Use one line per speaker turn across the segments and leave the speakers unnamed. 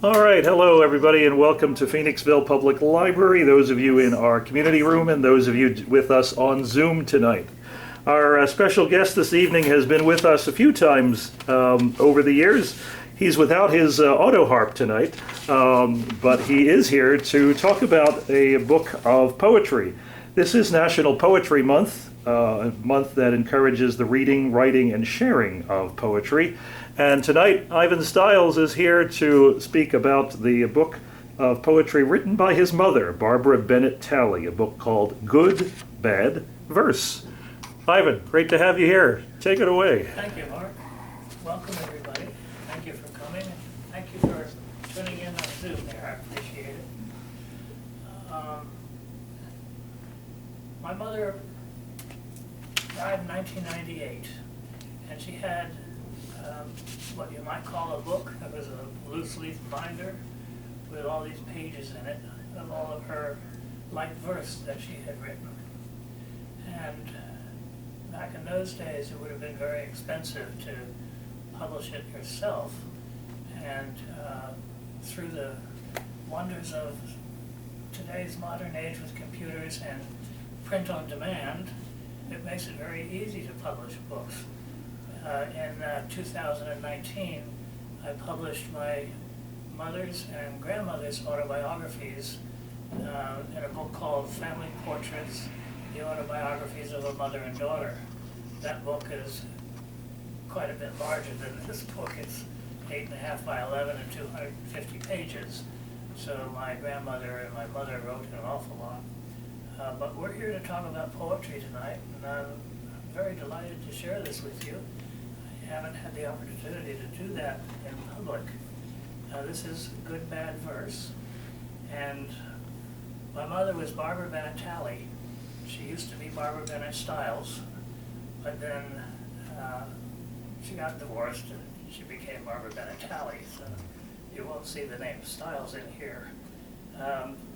All right, hello everybody and welcome to Phoenixville Public Library, those of you in our community room and those of you with us on Zoom tonight. Our special guest this evening has been with us a few times over the years. He's without his auto harp tonight, but he is here to talk about a book of poetry. This is National Poetry Month, a month that encourages the reading, writing, and sharing of poetry. And tonight, Ivan Stiles is here to speak about the book of poetry written by his mother, Barbara Bennett Talley, a book called Good, Bad Verse. Ivan, great to have you here. Take it away.
Thank you, Mark. Welcome, everybody. Thank you for coming. Thank you for tuning in on Zoom there. I appreciate it. My mother died in 1998, and she had what you might call a book. It was a loose leaf binder with all these pages in it of all of her light verse that she had written. And back in those days, it would have been very expensive to publish it yourself. And through the wonders of today's modern age with computers and print on demand, it makes it very easy to publish books. In 2019, I published my mother's and grandmother's autobiographies in a book called Family Portraits, the autobiographies of a mother and daughter. That book is quite a bit larger than this book. It's 8.5 by 11 and 250 pages. So my grandmother and my mother wrote an awful lot. But we're here to talk about poetry tonight, and I'm very delighted to share this with you. I haven't had the opportunity to do that in public. This is Good, Bad Verse, and my mother was Barbara Bennett Talley. She used to be Barbara Bennett Stiles, but then she got divorced and she became Barbara Bennett Talley, so you won't see the name Stiles in here.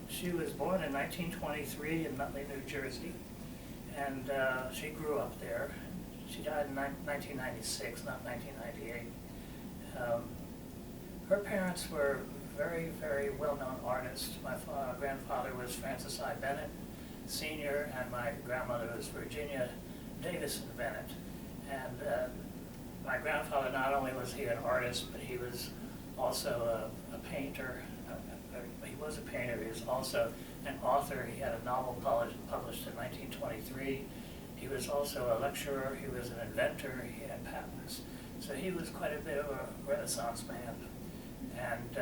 She was born in 1923 in Nutley, New Jersey, and she grew up there. She died in 1996, not 1998. Her parents were very, very well-known artists. My grandfather was Francis I. Bennett, Sr., and my grandmother was Virginia Davison Bennett. And my grandfather, not only was he an artist, but he was also a painter. He was a painter. He was also an author. He had a novel published in 1923. He was also a lecturer. He was an inventor. He had patents. So he was quite a bit of a Renaissance man. And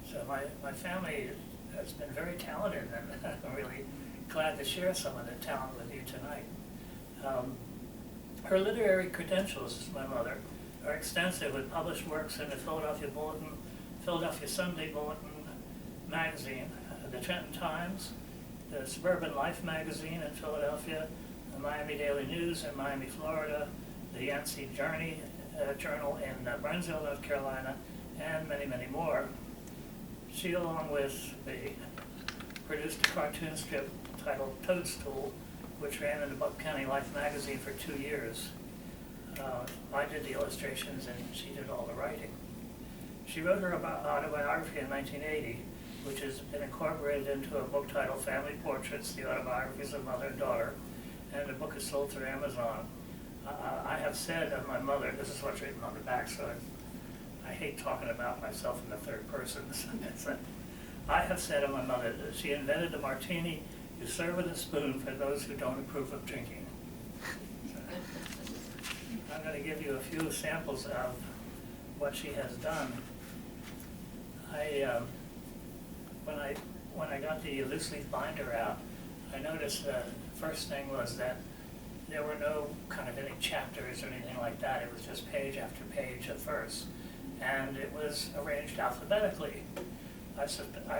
so my family has been very talented, and I'm really glad to share some of the talent with you tonight. Her literary credentials, my mother, are extensive, with published works in the Philadelphia Bulletin, Philadelphia Sunday Bulletin magazine, the Trenton Times, the Suburban Life magazine in Philadelphia, the Miami Daily News in Miami, Florida, the Yancey Journey Journal in Burnsville, North Carolina, and many, many more. She, along with produced a cartoon strip titled Toadstool, which ran in the Buck County Life magazine for 2 years. I did the illustrations and she did all the writing. She wrote her autobiography in 1980, which has been incorporated into a book titled Family Portraits, the autobiographies of mother and daughter, and the book is sold through Amazon. I have said of my mother, this is what's written on the back, so I hate talking about myself in the third person. I have said of my mother that she invented the martini you serve with a spoon for those who don't approve of drinking. So, I'm going to give you a few samples of what she has done. When I got the loose leaf binder out, I noticed the first thing was that there were no kind of any chapters or anything like that. It was just page after page of verse, and it was arranged alphabetically. I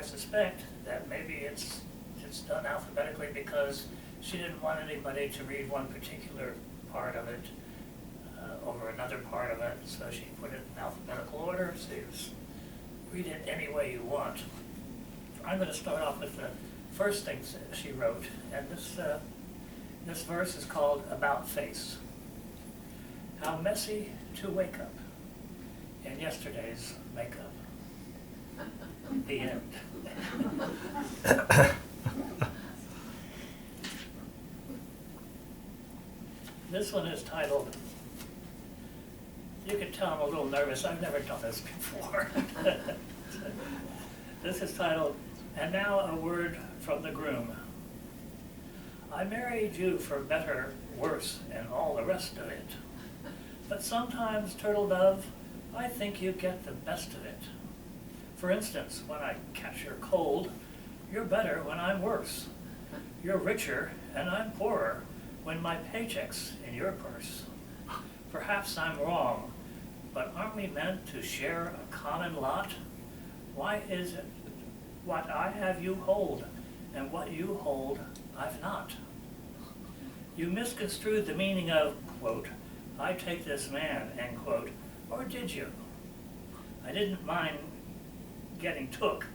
suspect that maybe it's done alphabetically because she didn't want anybody to read one particular part of it over another part of it, so she put it in alphabetical order, so you just read it any way you want. I'm going to start off with the first things she wrote, and this verse is called About Face. How messy to wake up in yesterday's makeup. The end. This one is titled, you can tell I'm a little nervous, I've never done this before. This is titled, And Now a Word from the Groom. I married you for better, worse, and all the rest of it. But sometimes, turtle dove, I think you get the best of it. For instance, when I catch your cold, you're better when I'm worse. You're richer and I'm poorer when my paycheck's in your purse. Perhaps I'm wrong, but aren't we meant to share a common lot? Why is it what I have you hold, and what you hold I've not? You misconstrued the meaning of, quote, I take this man, end quote, or did you? I didn't mind getting took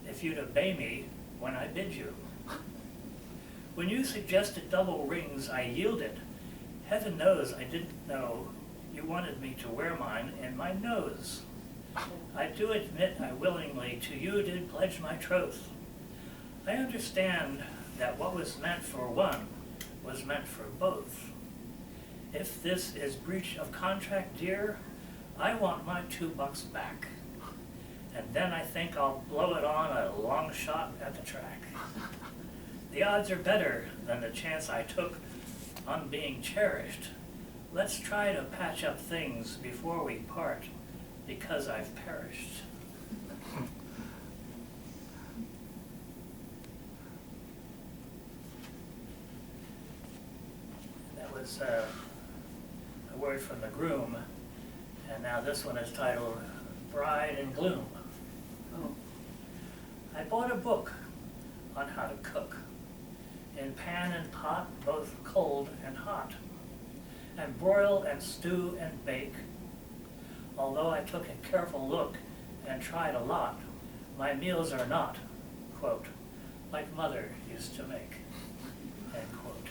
if you'd obey me when I bid you. When you suggested double rings, I yielded. Heaven knows I didn't know you wanted me to wear mine in my nose. I do admit I willingly to you did pledge my troth. I understand that what was meant for one was meant for both. If this is breach of contract, dear, I want my $2 back. And then I think I'll blow it on a long shot at the track. The odds are better than the chance I took on being cherished. Let's try to patch up things before we part, because I've perished. That was a word from the groom, and now this one is titled Bride in Gloom.
Oh.
I bought a book on how to cook, in pan and pot, both cold and hot, and broil and stew and bake. Although I took a careful look and tried a lot, my meals are not, quote, like mother used to make, end quote.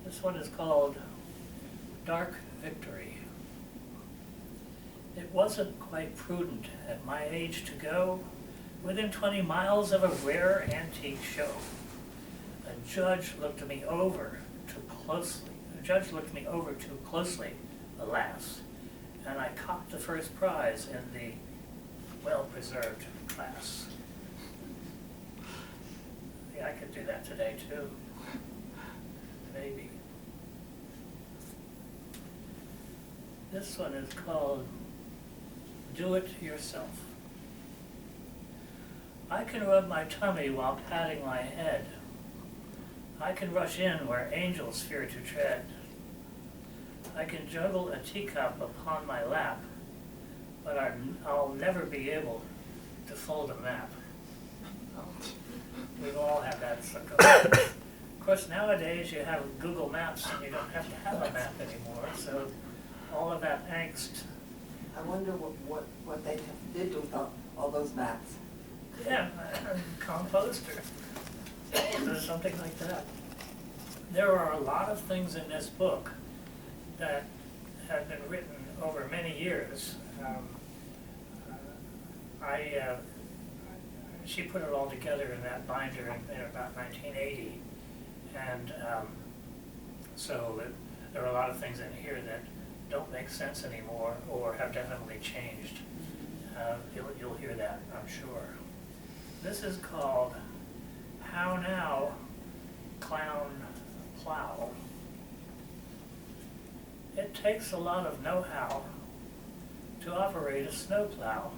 This one is called Dark Victory. It wasn't quite prudent at my age to go within 20 miles of a rare antique show. A judge looked me over too closely, alas, and I copped the first prize in the well-preserved class. Yeah, I could do that today too. Maybe. This one is called Do It Yourself. I can rub my tummy while patting my head. I can rush in where angels fear to tread. I can juggle a teacup upon my lap, but I'll never be able to fold a map. We've all had that struggle. Of course, nowadays you have Google Maps and you don't have to have a map anymore, so all of that angst.
I wonder what they did with all those maps.
Yeah, compost or something like that. There are a lot of things in this book that have been written over many years. She put it all together in that binder in about 1980, and so there are a lot of things in here that don't make sense anymore or have definitely changed. You'll hear that, I'm sure. This is called How Now, Clown Plow. It takes a lot of know-how to operate a snowplow,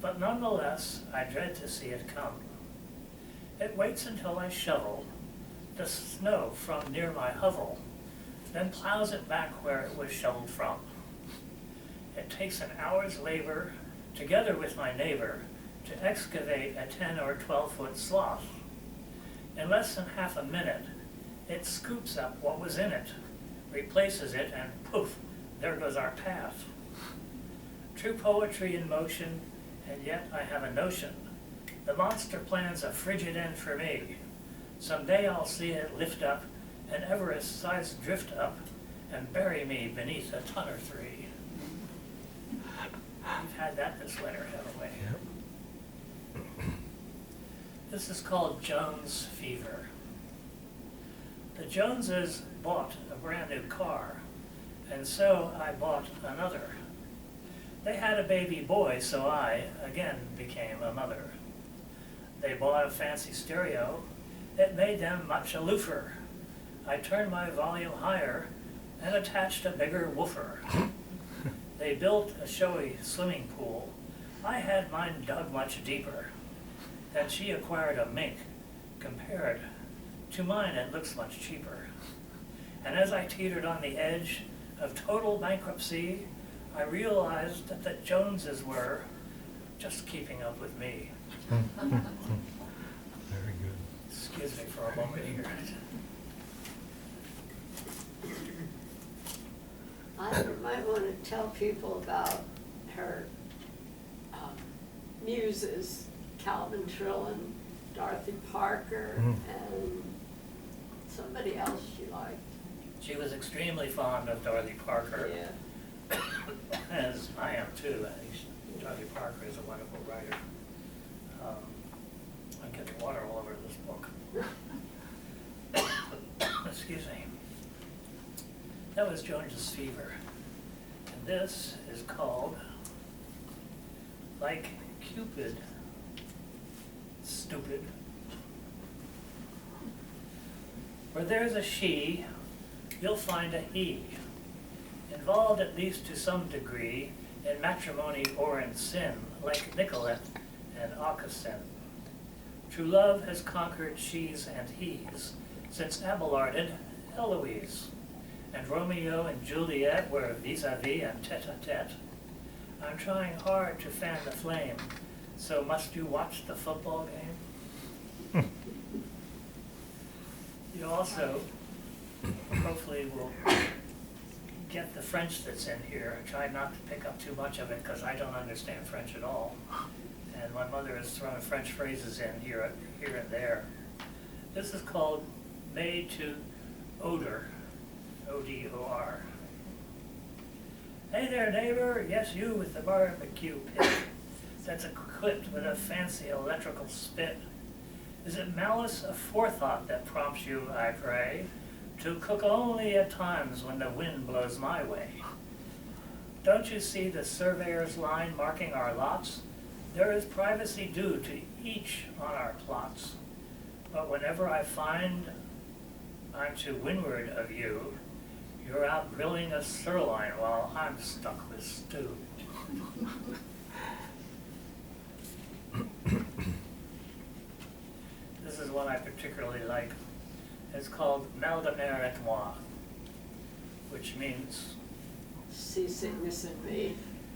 but nonetheless, I dread to see it come. It waits until I shovel the snow from near my hovel, then plows it back where it was shoveled from. It takes an hour's labor, together with my neighbor, to excavate a 10 or 12-foot slough. In less than half a minute, it scoops up what was in it, replaces it, and poof, there goes our path. True poetry in motion, and yet I have a notion. The monster plan's a frigid end for me. Someday I'll see it lift up and Everest-sized drift up and bury me beneath a ton or three. We've had that this winter, haven't we?
Yep.
This is called Jones fever. The Joneses bought a brand new car, and so I bought another. They had a baby boy, so I, again, became a mother. They bought a fancy stereo. It made them much aloofer. I turned my volume higher and attached a bigger woofer. They built a showy swimming pool. I had mine dug much deeper. Then she acquired a mink. Compared to mine, it looks much cheaper. And as I teetered on the edge of total bankruptcy, I realized that the Joneses were just keeping up with me.
Very good.
Excuse me for a moment here.
I might want to tell people about her muses, Calvin Trillin, Dorothy Parker, and somebody else she liked.
She was extremely fond of Dorothy Parker,
Yeah.
as I am too. I think Dorothy Parker is a wonderful writer. I'm getting water all over this book. Excuse me. That was Jones's Fever. And this is called Like Cupid, Stupid. Where there's a she, you'll find a he, involved at least to some degree in matrimony or in sin, like Nicolette and Aucassin. True love has conquered she's and he's, since Abelard and Eloise, and Romeo and Juliet were vis-a-vis and tete-a-tete. I'm trying hard to fan the flame, so must you watch the football game? You also, hopefully, will get the French that's in here. I tried not to pick up too much of it because I don't understand French at all. And my mother has thrown French phrases in here and there. This is called Made to Odor, O-D-O-R. Hey there, neighbor. Yes, you with the barbecue pit that's equipped with a fancy electrical spit. Is it malice aforethought that prompts you, I pray, to cook only at times when the wind blows my way? Don't you see the surveyor's line marking our lots? There is privacy due to each on our plots. But whenever I find I'm to windward of you, you're out grilling a sirloin while I'm stuck with stew. This is one I particularly like. It's called Mal de mer et moi, which means
Seasickness in me.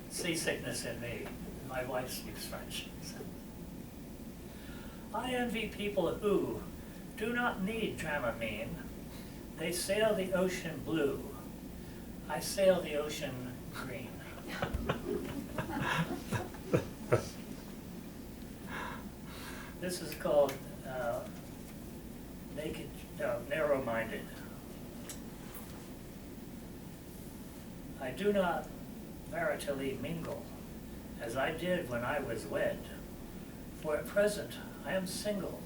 seasickness in me. My wife speaks French. I envy people who do not need Dramamine. They sail the ocean blue. I sail the ocean green. This is called narrow-minded. I do not maritally mingle, as I did when I was wed. For at present I am single,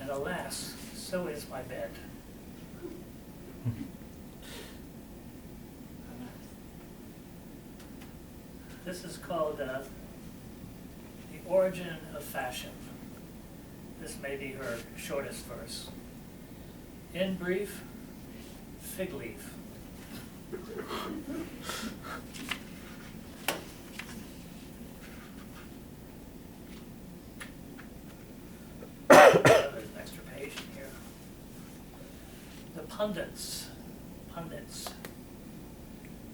and alas, so is my bed. This is called The Origin of Fashion. This may be her shortest verse. In brief, fig leaf. There's an extra page in here. The pundits.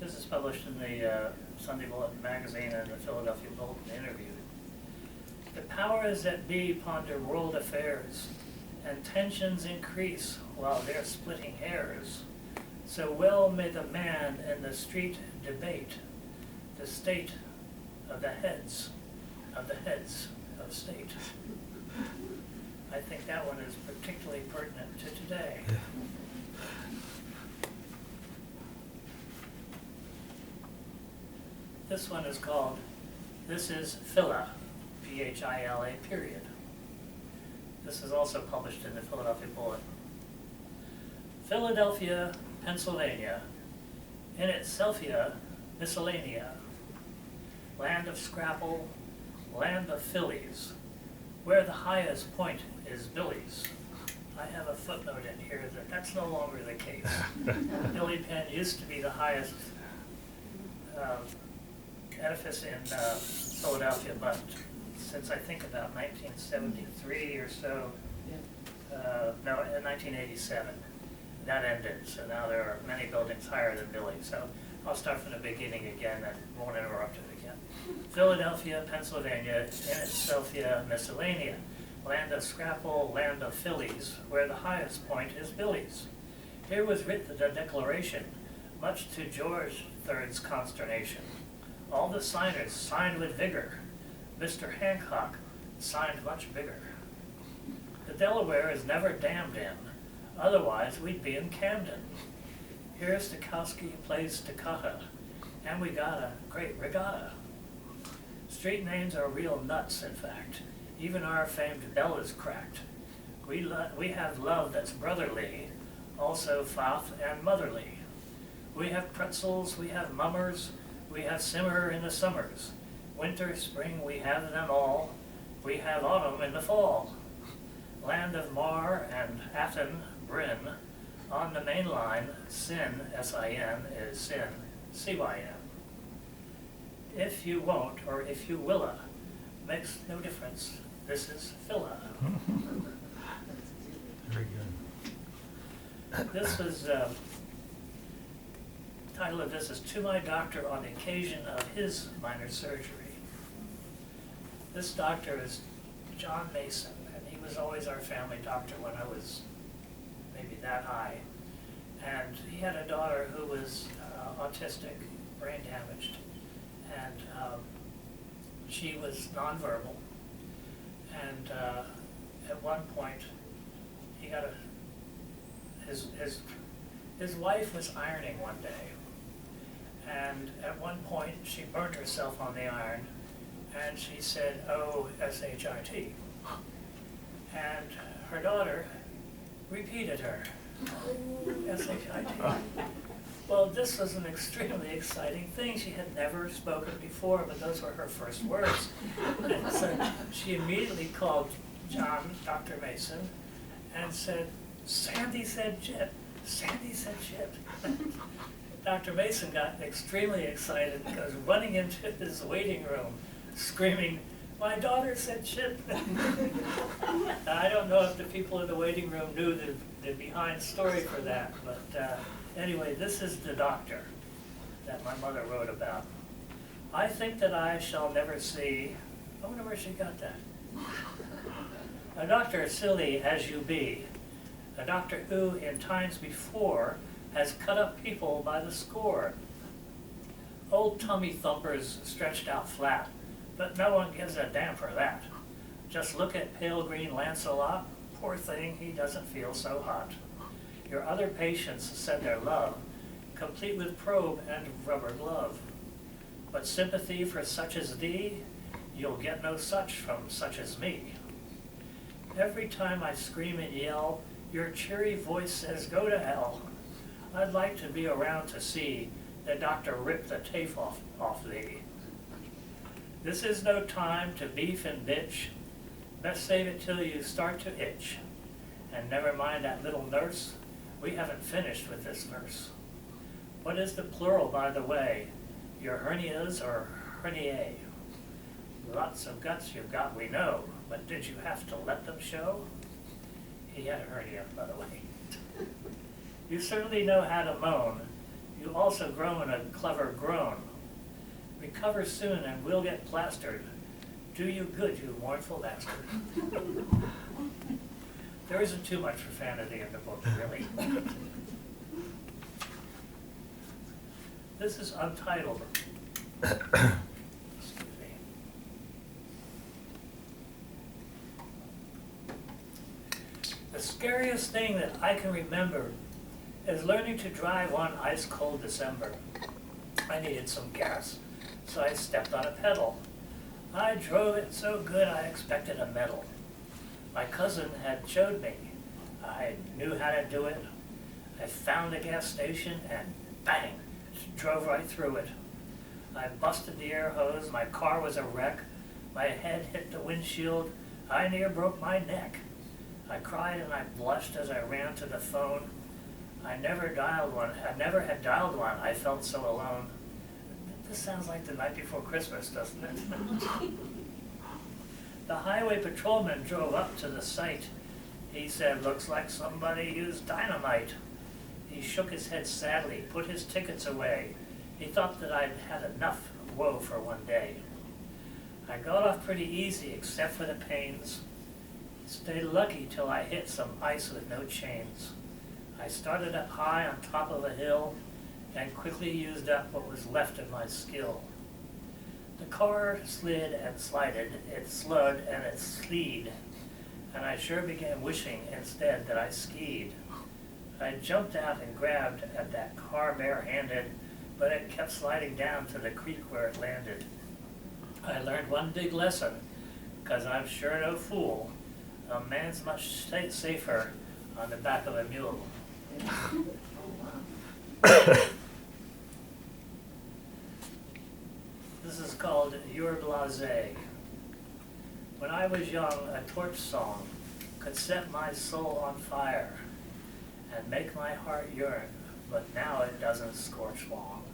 This is published in the Sunday Bulletin magazine and the Philadelphia Bulletin Interview. The powers that be ponder world affairs, and tensions increase while they're splitting hairs. So well may the man in the street debate the state of the heads of state. I think that one is particularly pertinent to today. This one is called, This is Phila, Phila, period. This is also published in the Philadelphia Bulletin. Philadelphia, Pennsylvania, in itselfia miscellanea, land of scrapple, land of fillies, where the highest point is Billy's. I have a footnote in here that that's no longer the case. Billy Penn used to be the highest edifice in Philadelphia, but since I think about 1973 or so, no, in 1987, that ended. So now there are many buildings higher than Billy. So I'll start from the beginning again and won't interrupt it again. Philadelphia, Pennsylvania, in itselfia miscellanea, land of scrapple, land of fillies, where the highest point is Billy's. Here was writ the declaration, much to George III's consternation. All the signers signed with vigor. Mr. Hancock signed much bigger. The Delaware is never dammed in, otherwise we'd be in Camden. Here Stokowski plays Toccata, and we got a great regatta. Street names are real nuts, in fact. Even our famed bell is cracked. We have love that's brotherly, also faith and motherly. We have pretzels, we have mummers, we have simmer in the summers. Winter, spring, we have them all. We have autumn in the fall. Land of Mar and Athens, Bryn, on the main line, sin, S-I-N, is sin, C-Y-N. If you won't, or if you willa, makes no difference. This is Phila.
Very good.
This is, title of this is To My Doctor on the Occasion of His Minor Surgery. This doctor is John Mason, and he was always our family doctor when I was maybe that high. And he had a daughter who was autistic, brain damaged, and she was nonverbal. And at one point, he got his wife was ironing one day, and at one point she burnt herself on the iron, and she said, "Oh, S-H-I-T." And her daughter repeated her, S-H-I-T. Well, this was an extremely exciting thing. She had never spoken before, but those were her first words. And so she immediately called John, Dr. Mason, and said, "Sandy said shit. Sandy said shit." Dr. Mason got extremely excited and goes running into his waiting room, screaming, "My daughter said shit." I don't know if the people in the waiting room knew the behind story for that, but anyway, this is the doctor that my mother wrote about. I think that I shall never see, I wonder where she got that. A doctor silly as you be, a doctor who in times before has cut up people by the score. Old tummy thumpers stretched out flat, but no one gives a damn for that. Just look at pale green Lancelot, poor thing, he doesn't feel so hot. Your other patients send their love, complete with probe and rubber glove. But sympathy for such as thee, you'll get no such from such as me. Every time I scream and yell, your cheery voice says, "Go to hell." I'd like to be around to see the doctor rip the tape off thee. This is no time to beef and bitch. Best save it till you start to itch. And never mind that little nurse, we haven't finished with this verse. What is the plural, by the way? Your hernias or herniae? Lots of guts you've got, we know, but did you have to let them show? He had a hernia, by the way. You certainly know how to moan. You also groan a clever groan. Recover soon and we'll get plastered. Do you good, you mournful bastard. There isn't too much profanity in the book, really. This is untitled. Excuse me. The scariest thing that I can remember is learning to drive one ice-cold December. I needed some gas. so I stepped on a pedal. I drove it so good I expected a medal. My cousin had showed me. I knew how to do it. I found a gas station and bang, drove right through it. I busted the air hose, my car was a wreck. My head hit the windshield, I near broke my neck. I cried and I blushed as I ran to the phone. I never had dialed one, I felt so alone. This sounds like the night before Christmas, doesn't it? The highway patrolman drove up to the site. He said, "Looks like somebody used dynamite." He shook his head sadly, put his tickets away. He thought that I'd had enough woe for one day. I got off pretty easy except for the pains. Stayed lucky till I hit some ice with no chains. I started up high on top of a hill and quickly used up what was left of my skill. The car slid and slided, it slowed and it sleed, and I sure began wishing instead that I skied. I jumped out and grabbed at that car barehanded, but it kept sliding down to the creek where it landed. I learned one big lesson, 'cause I'm sure no fool. A man's much safer on the back of a mule.
Oh, wow.
This is called You're Blasé. When I was young, a torch song could set my soul on fire and make my heart yearn, but now it doesn't scorch long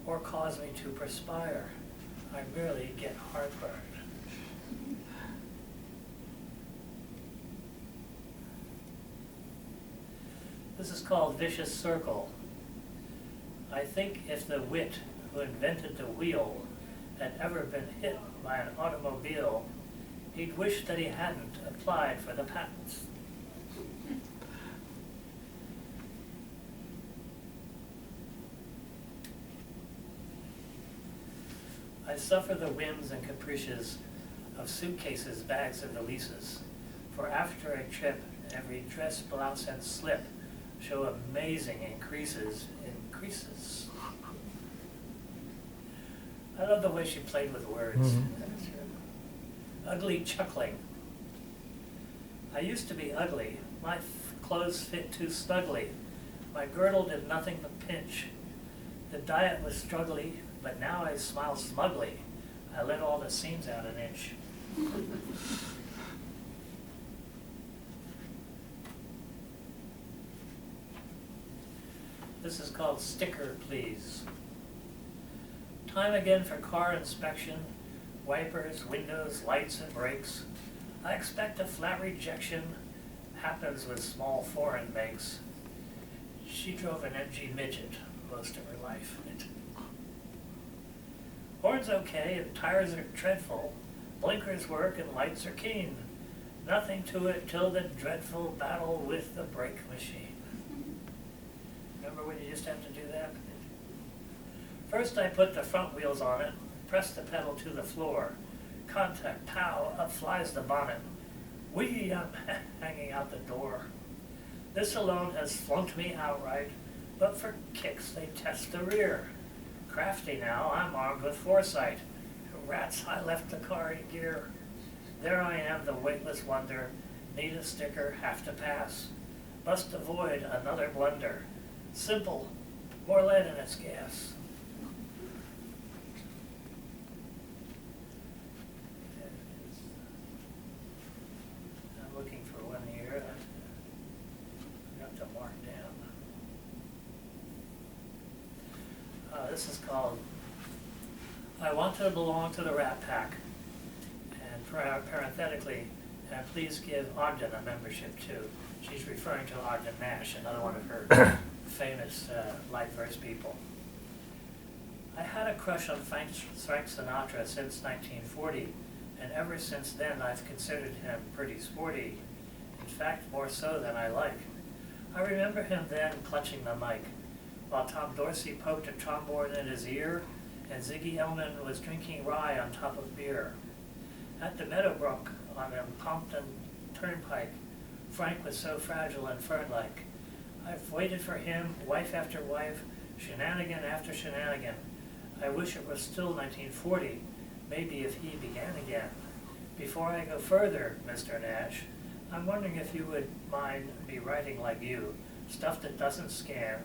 or cause me to perspire. I merely get heartburn. This is called Vicious Circle. I think if the wit who invented the wheel had ever been hit by an automobile, he'd wish that he hadn't applied for the patents. I suffer the whims and caprices of suitcases, bags, and valises, for after a trip, every dress, blouse, and slip show amazing increases. I love the way she played with words. Ugly chuckling. I used to be ugly. My clothes fit too snugly. My girdle did nothing but pinch. The diet was struggly, but now I smile smugly. I let all the seams out an inch. This is called Sticker, Please. Time again for car inspection, wipers, windows, lights, and brakes. I expect a flat rejection, happens with small foreign makes. She drove an MG midget most of her life. Horn's okay and tires are dreadful, blinkers work and lights are keen. Nothing to it till the dreadful battle with the brake machine. Remember when you used to have to do that? First I put the front wheels on it, pressed the pedal to the floor. Contact, pow, up flies the bonnet. Whee, I'm hanging out the door. This alone has flunked me outright, but for kicks they test the rear. Crafty now, I'm armed with foresight. Rats, I left the car in gear. There I am, the weightless wonder. Need a sticker, have to pass. Must avoid another blunder. Simple, more lead in its gas. I'm looking for one here. I got to mark down. This is called I Want to Belong to the Rat Pack. And parenthetically, and please give Ogden a membership too. She's referring to Ogden Nash, another one of her famous light verse people. I had a crush on Frank Sinatra since 1940, and ever since then I've considered him pretty sporty. In fact, more so than I like. I remember him then clutching the mic, while Tom Dorsey poked a trombone in his ear, and Ziggy Elman was drinking rye on top of beer. At the Meadowbrook on the Pompton Turnpike, Frank was so fragile and fern-like. I've waited for him, wife after wife, shenanigan after shenanigan. I wish it was still 1940, maybe if he began again. Before I go further, Mr. Nash, I'm wondering if you would mind me writing like you, stuff that doesn't scan,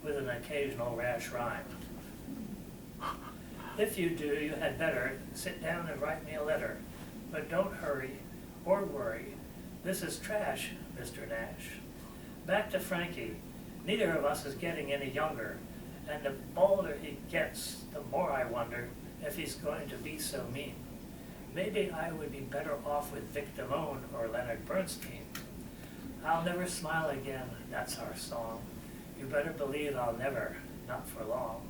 with an occasional rash rhyme. If you do, you had better sit down and write me a letter, but don't hurry or worry. This is trash, Mr. Nash. Back to Frankie. Neither of us is getting any younger, and the bolder he gets, the more I wonder if he's going to be so mean. Maybe I would be better off with Vic Damone or Leonard Bernstein. I'll never smile again, that's our song. You better believe I'll never, not for long.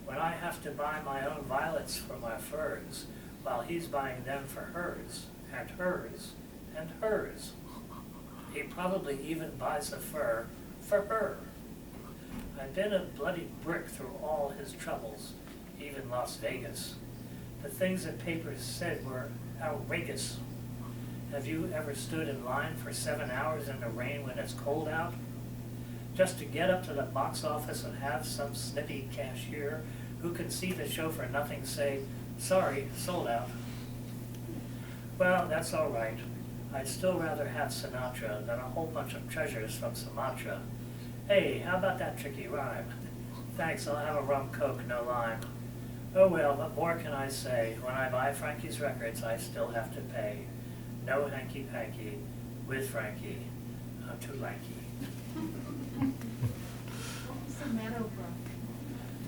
When I have to buy my own violets for my furs, while he's buying them for hers, and hers, and hers. He probably even buys the fur for her. I've been a bloody brick through all his troubles, even Las Vegas. The things that papers said were outrageous. Have you ever stood in line for 7 hours in the rain when it's cold out? Just to get up to the box office and have some snippy cashier who can see the show for nothing say, "Sorry, sold out." Well, that's all right. I'd still rather have Sinatra than a whole bunch of treasures from Sumatra. Hey, how about that tricky rhyme? Thanks, I'll have a rum coke, no lime. Oh well, what more can I say? When I buy Frankie's records, I still have to pay. No hanky-panky with Frankie. I'm too lanky.
What was the Meadowbrook?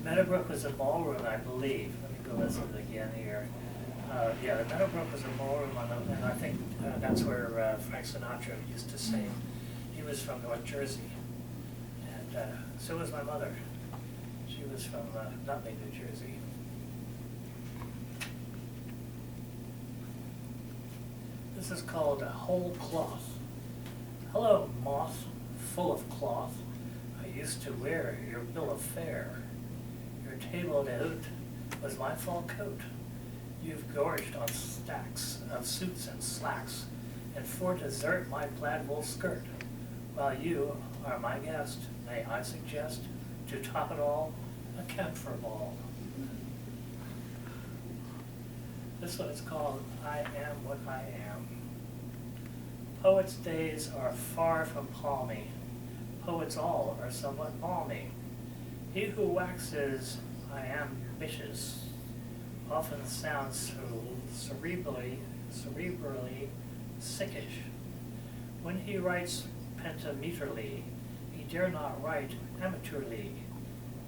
Meadowbrook was a ballroom, I believe. Let me go listen to it again here. Yeah, the Meadowbrook was a ballroom, and I think that's where Frank Sinatra used to sing. He was from North Jersey, and so was my mother. She was from Nutley, New Jersey. This is called a whole cloth. Hello, moth, full of cloth. I used to wear your bill of fare. Your table d'hôte was my fall coat. You've gorged on stacks of suits and slacks, and for dessert my plaid wool skirt. While you are my guest, may I suggest, to top it all, a camphor ball. This one is called I Am What I Am. Poets' days are far from palmy. Poets all are somewhat balmy. He who waxes I am ambitious often sounds so cerebrally sickish. When he writes pentameterly, he dare not write amateurly.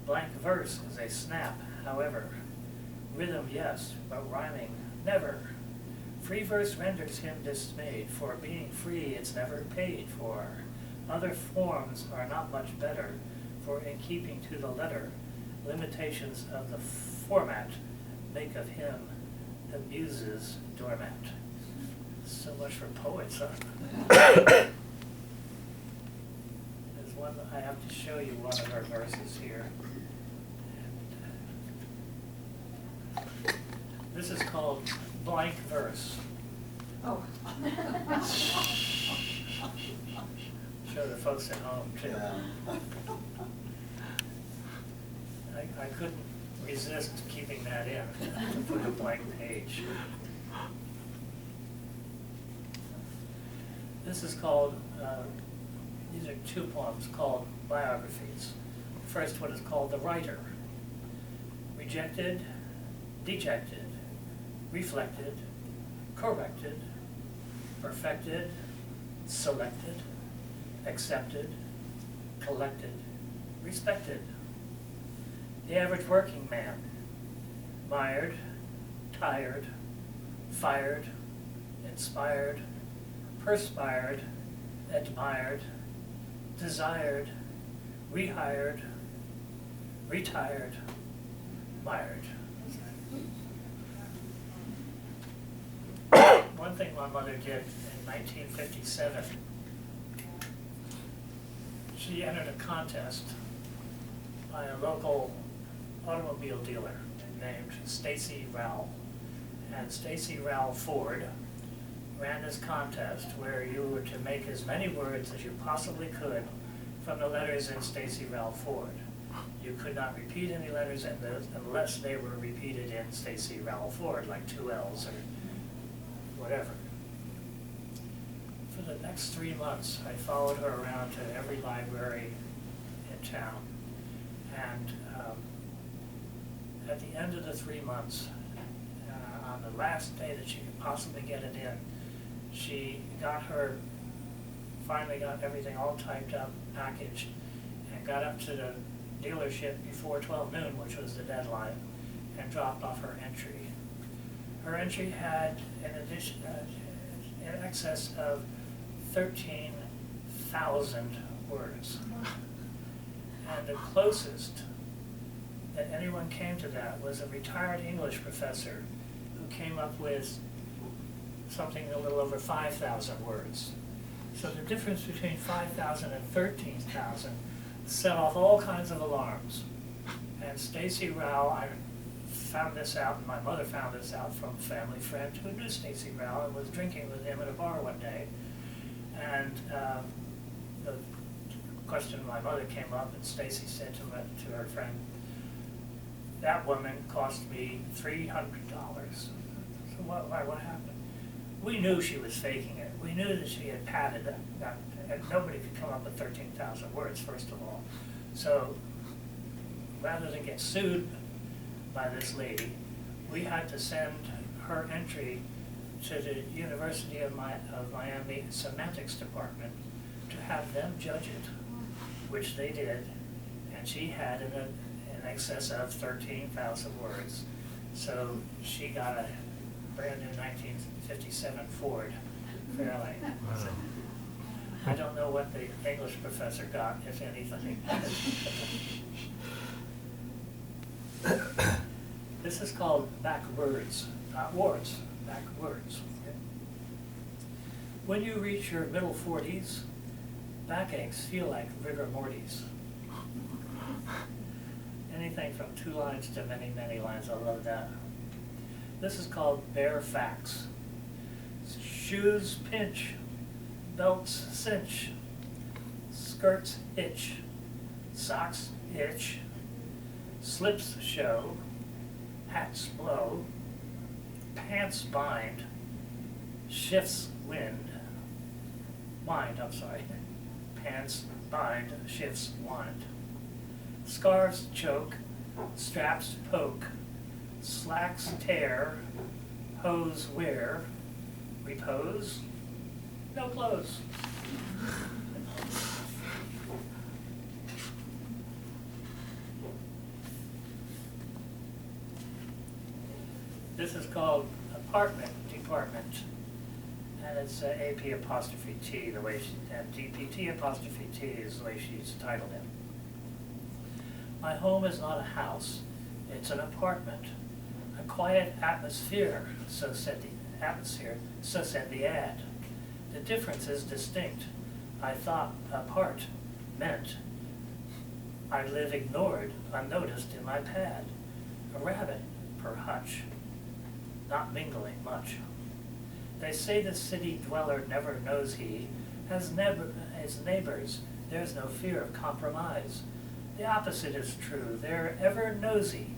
Blank verse is a snap, however. Rhythm, yes, but rhyming, never. Free verse renders him dismayed, for being free it's never paid for. Other forms are not much better, for in keeping to the letter, limitations of the format make of him the muse's doormat. So much for poets, huh? There's one, I have to show you one of her verses here. This is called blank verse.
Oh.
Show the folks at home too. I couldn't resist keeping that in, to put a blank page. This is called, these are two poems called biographies. The first one is called The Writer. Rejected, dejected, reflected, corrected, perfected, selected, accepted, collected, respected. The average working man, mired, tired, fired, inspired, perspired, admired, desired, rehired, retired, mired. One thing my mother did in 1957, she entered a contest by a local automobile dealer named Stacy Rowell. And Stacy Rowell Ford ran this contest where you were to make as many words as you possibly could from the letters in Stacy Rowell Ford. You could not repeat any letters in those unless they were repeated in Stacy Rowell Ford, like 2 L's or whatever. For the next 3 months, I followed her around to every library in town. And at the end of the 3 months, on the last day that she could possibly get it in, she finally got everything all typed up, packaged, and got up to the dealership before 12 noon, which was the deadline, and dropped off her entry. Her entry had, in excess of 13,000 words. And the closest that anyone came to that was a retired English professor who came up with something a little over 5,000 words. So the difference between 5,000 and 13,000 set off all kinds of alarms. And Stacy Rowell, I found this out, and my mother found this out from a family friend who knew Stacy Rowell and was drinking with him at a bar one day. And the question of my mother came up, and Stacy said to her friend, "That woman cost me $300. So what happened? We knew she was faking it. We knew that she had padded that, and nobody could come up with 13,000 words, first of all. So rather than get sued by this lady, we had to send her entry to the University of Miami Semantics Department to have them judge it, which they did, and she had in excess of 13,000 words. So she got a brand new 1957 Ford Fairlane.
Wow.
I don't know what the English professor got, if anything. This is called backwords, not words, backwords. When you reach your middle 40s, backaches feel like rigor mortis. Anything from 2 lines to many, many lines. I love that. This is called bare facts. Shoes pinch, belts cinch, skirts itch, socks itch, slips show, hats blow, pants bind, shifts wind, pants bind, shifts wind. Scarves choke, straps poke, slacks tear, hose wear, repose, no clothes. This is called apartment department, and it's AP apostrophe T, the way and DPT apostrophe T is the way she's titled it. My home is not a house, it's an apartment. A quiet atmosphere, so said the ad. The difference is distinct. I thought apart meant I live ignored, unnoticed in my pad. A rabbit per hutch, not mingling much. They say the city dweller never knows he has his neighbors. There's no fear of compromise. The opposite is true. They're ever nosy,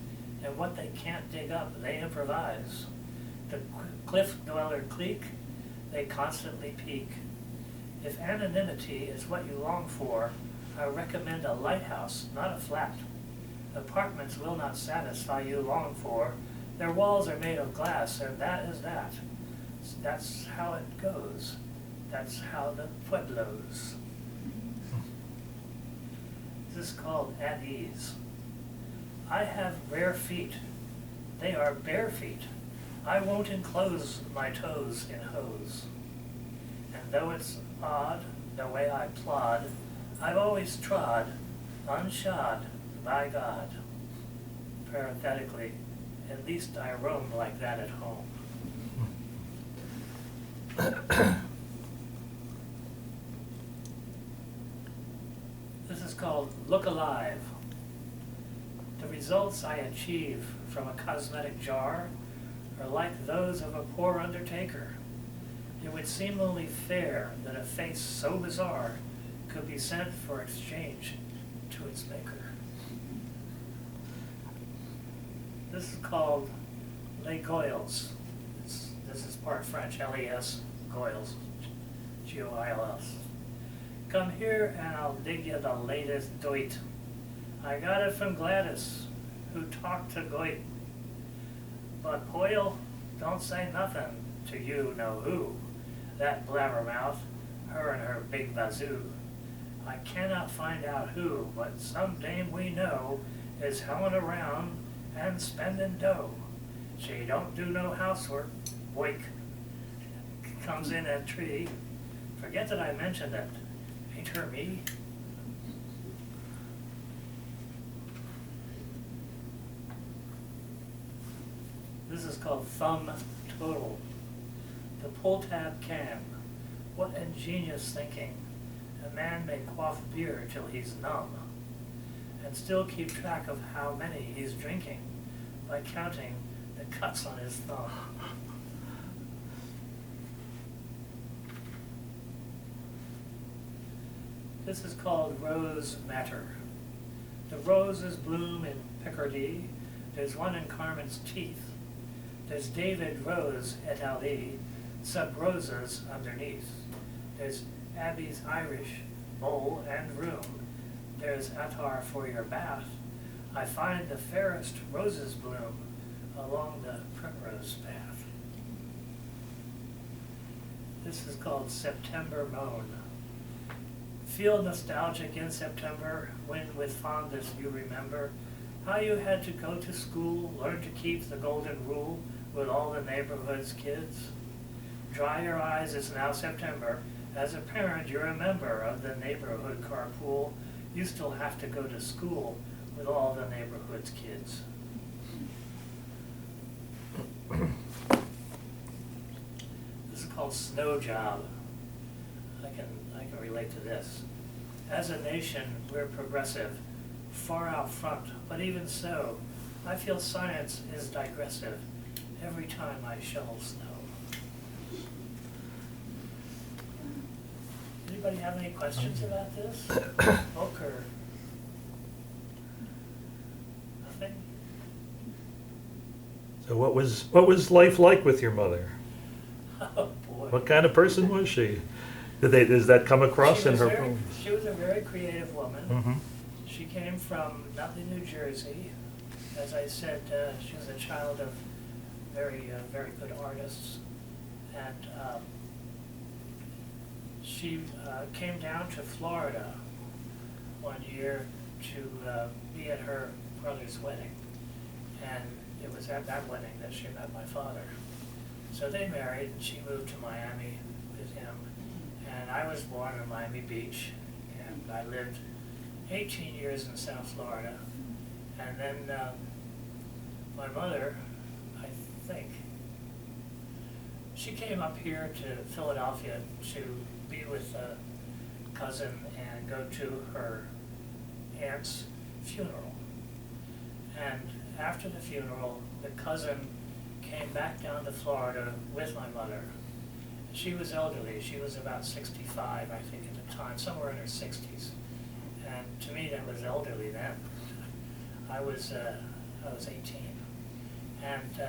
and what they can't dig up, they improvise. The cliff dweller clique, they constantly peek. If anonymity is what you long for, I recommend a lighthouse, not a flat. Apartments will not satisfy you long for. Their walls are made of glass, and that is that. That's how it goes. That's how the pueblos. This is called at ease. I have rare feet. They are bare feet. I won't enclose my toes in hose. And though it's odd the way I plod, I've always trod, unshod by God. Parenthetically, at least I roam like that at home. This is called Look Alive. The results I achieve from a cosmetic jar are like those of a poor undertaker. It would seem only fair that a face so bizarre could be sent for exchange to its maker. This is called Les Goils. This is part French, L-E-S, Goils, G-O-I-L-S. Come here and I'll dig you the latest doit. I got it from Gladys, who talked to Goit. But Poyle don't say nothing to you know who. That blabbermouth, her and her big bazoo. I cannot find out who, but some dame we know is hellin' around and spending dough. She don't do no housework, wake. Comes in at tree. Forget that I mentioned it. Ain't her me? This is called Thumb Total. The pull tab can. What ingenious thinking. A man may quaff beer till he's numb, and still keep track of how many he's drinking by counting the cuts on his thumb. This is called Rose Matter. The roses bloom in Picardy. There's one in Carmen's teeth. There's David Rose et al. Sub roses underneath. There's Abby's Irish, bowl and room. There's attar for your bath. I find the fairest roses bloom along the primrose path. This is called September Moan. Feel nostalgic in September when with fondness you remember how you had to go to school, learn to keep the golden rule with all the neighborhood's kids. Dry your eyes, it's now September. As a parent, you're a member of the neighborhood carpool. You still have to go to school with all the neighborhood's kids. This is called Snow Job. I can relate to this. As a nation, we're progressive, far out front, but even so, I feel science is digressive every time I shovel snow. Anybody have any questions about this? Book or nothing?
So what was life like with your mother?
Oh boy.
What kind of person was she? Does that come across in her poems?
She was a very creative woman.
Mm-hmm.
She came from Nutley, New Jersey. As I said, she was a child of very good artists, and she came down to Florida one year to be at her brother's wedding, and it was at that wedding that she met my father. So they married, and she moved to Miami with him, and I was born in Miami Beach, and I lived 18 years in South Florida, and then my mother, I think, she came up here to Philadelphia to be with a cousin and go to her aunt's funeral. And after the funeral, the cousin came back down to Florida with my mother. She was elderly. She was about 65, I think, at the time, somewhere in her 60s. And to me, that was elderly then. I was 18. And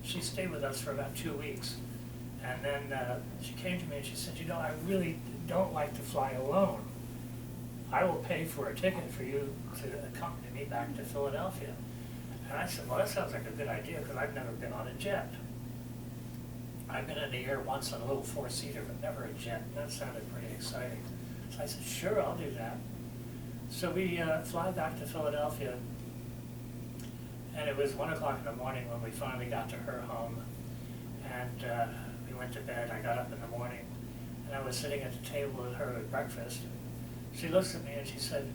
she stayed with us for about 2 weeks. And then she came to me and she said, you know, I really don't like to fly alone. I will pay for a ticket for you to accompany me back to Philadelphia. And I said, well, that sounds like a good idea because I've never been on a jet. I've been in the air once on a little four-seater, but never a jet. And that sounded pretty exciting. So I said, sure, I'll do that. So we fly back to Philadelphia. And it was 1 o'clock in the morning when we finally got to her home. And we went to bed. I got up in the morning, and I was sitting at the table with her at breakfast. She looks at me and she said,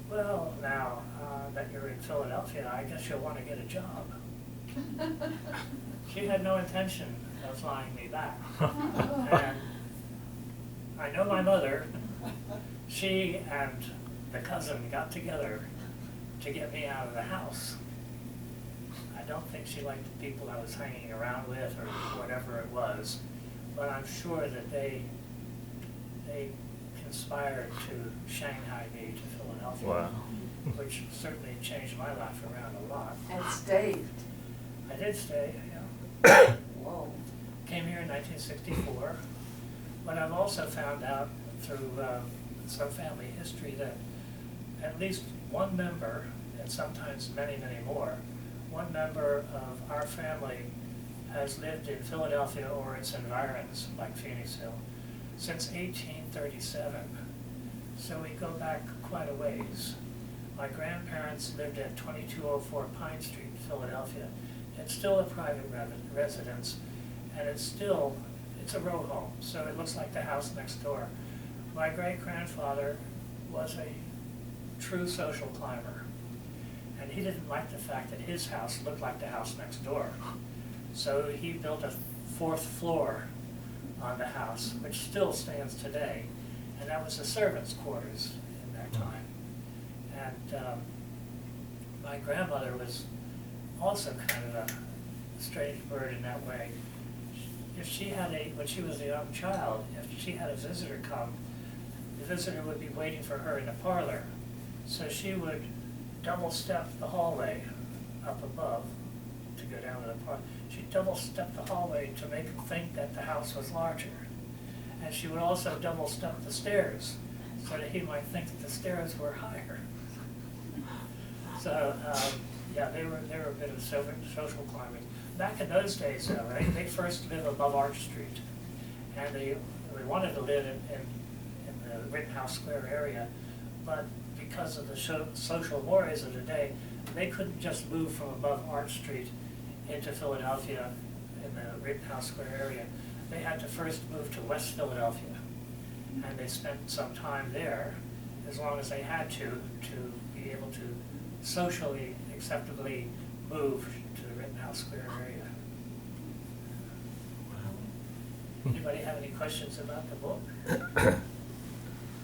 well, now that you're in Philadelphia, I guess you'll want to get a job. She had no intention of flying me back. And I know my mother, she and the cousin got together to get me out of the house. I don't think she liked the people I was hanging around with or whatever it was, but I'm sure that they conspired to Shanghai me to Philadelphia.
Wow.
which certainly changed my life around a lot.
And stayed.
I did stay, yeah.
Whoa.
Came here in 1964, but I've also found out through some family history that at least one member, and sometimes many, many more, one member of our family has lived in Philadelphia or its environs, like Phoenixville, since 1837. So we go back quite a ways. My grandparents lived at 2204 Pine Street, Philadelphia. It's still a private residence, and it's a row home, so it looks like the house next door. My great-grandfather was a true social climber, and he didn't like the fact that his house looked like the house next door. So he built a fourth floor on the house, which still stands today, and that was the servants' quarters in that time. And my grandmother was also kind of a strange bird in that way. If she had when she was a young child, if she had a visitor come, the visitor would be waiting for her in the parlor. So she would double step the hallway up above to go down to the parlor. She'd double step the hallway to make him think that the house was larger. And she would also double step the stairs so that he might think that the stairs were higher. So, yeah, they were a bit of social climbing. Back in those days, though, right, they first lived above Arch Street, and they wanted to live in the Rittenhouse Square area, but because of the social mores of the day, they couldn't just move from above Arch Street into Philadelphia in the Rittenhouse Square area. They had to first move to West Philadelphia, and they spent some time there, as long as they had to be able to socially acceptably move to the Rittenhouse Square area. Anybody have any questions about the book?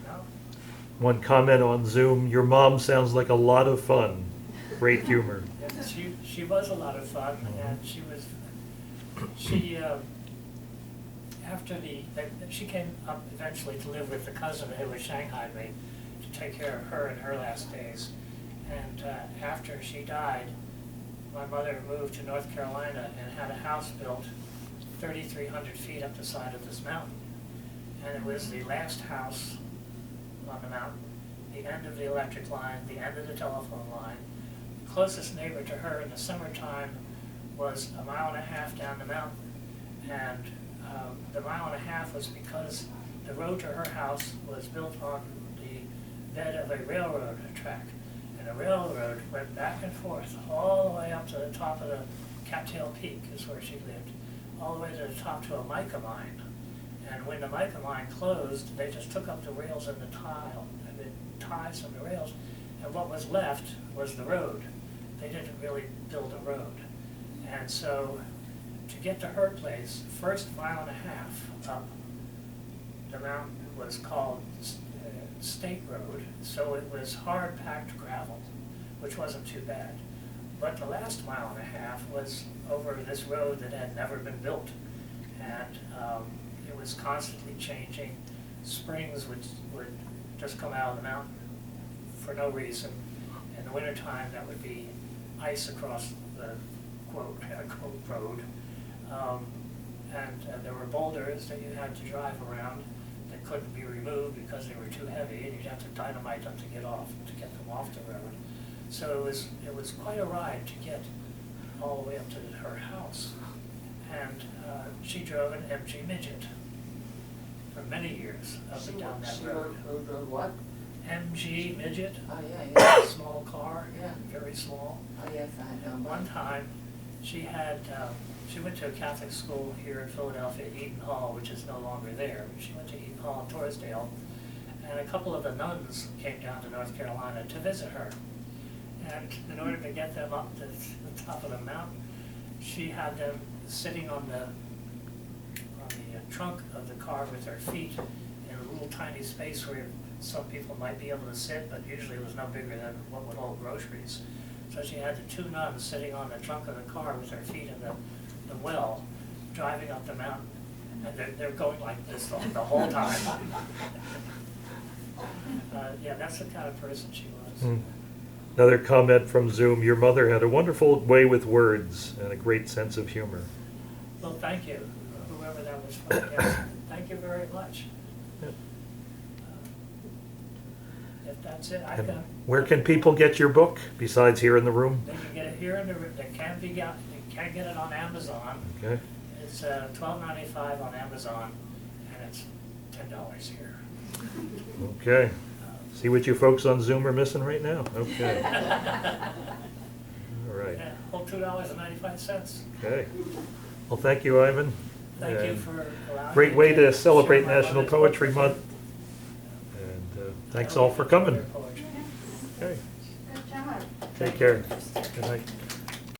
No?
One comment on Zoom, your mom sounds like a lot of fun. Great humor.
Yeah, she was a lot of fun, and she she came up eventually to live with the cousin who was Shanghaied me to take care of her in her last days. And after she died, my mother moved to North Carolina and had a house built 3,300 feet up the side of this mountain. And it was the last house on the mountain, the end of the electric line, the end of the telephone line. The closest neighbor to her in the summertime was 1.5 miles down the mountain. And the 1.5 miles was because the road to her house was built on the bed of a railroad track. And the railroad went back and forth all the way up to the top of the Cattail Peak is where she lived, all the way to the top to a mica mine. And when the mica mine closed, they just took up the rails and the ties from the rails, and what was left was the road. They didn't really build a road. And so to get to her place, first 1.5 miles up, the mountain was called State Road, so it was hard packed gravel, which wasn't too bad. But the last 1.5 miles was over this road that had never been built, and it was constantly changing. Springs would just come out of the mountain for no reason. In the wintertime, that would be ice across the quote road. And there were boulders that you had to drive around that couldn't be removed because they were too heavy, and you'd have to dynamite them to get them off the road. So it was quite a ride to get all the way up to her house. And she drove an MG Midget for many years up and down that road.
Rode what?
MG Midget.
Oh, yeah.
Small car,
Yeah.
very small.
Oh, yes, I know.
One time, she went to a Catholic school here in Philadelphia, Eaton Hall, which is no longer there. She went to Eaton Hall in Torresdale, and a couple of the nuns came down to North Carolina to visit her. And in order to get them up to the top of the mountain, she had them sitting on the trunk of the car with their feet in a little tiny space where some people might be able to sit, but usually it was no bigger than what would hold groceries. So she had the two nuns sitting on the trunk of the car with their feet in the well, driving up the mountain. And they're going like this the whole time. Yeah, that's the kind of person she was.
Another comment from Zoom. Your mother had a wonderful way with words and a great sense of humor.
Well, thank you, whoever that was from. Yes, thank you very much.
Yeah.
If that's it, I
And
can.
where can people get your book besides here in the room?
They can get it here in the, they can be got, they can get it on Amazon.
Okay.
It's $12.95 on Amazon, and it's $10 here.
Okay. See what you folks on Zoom are missing right now? Okay. All right.
Yeah, whole $2.95.
Okay. Well, thank you, Ivan.
Thank you
And
for allowing me.
great way to celebrate
share my
National
mother's
Poetry
book.
Month. And thanks all for coming.
Poetry.
Okay.
Good job.
Take care. Good night.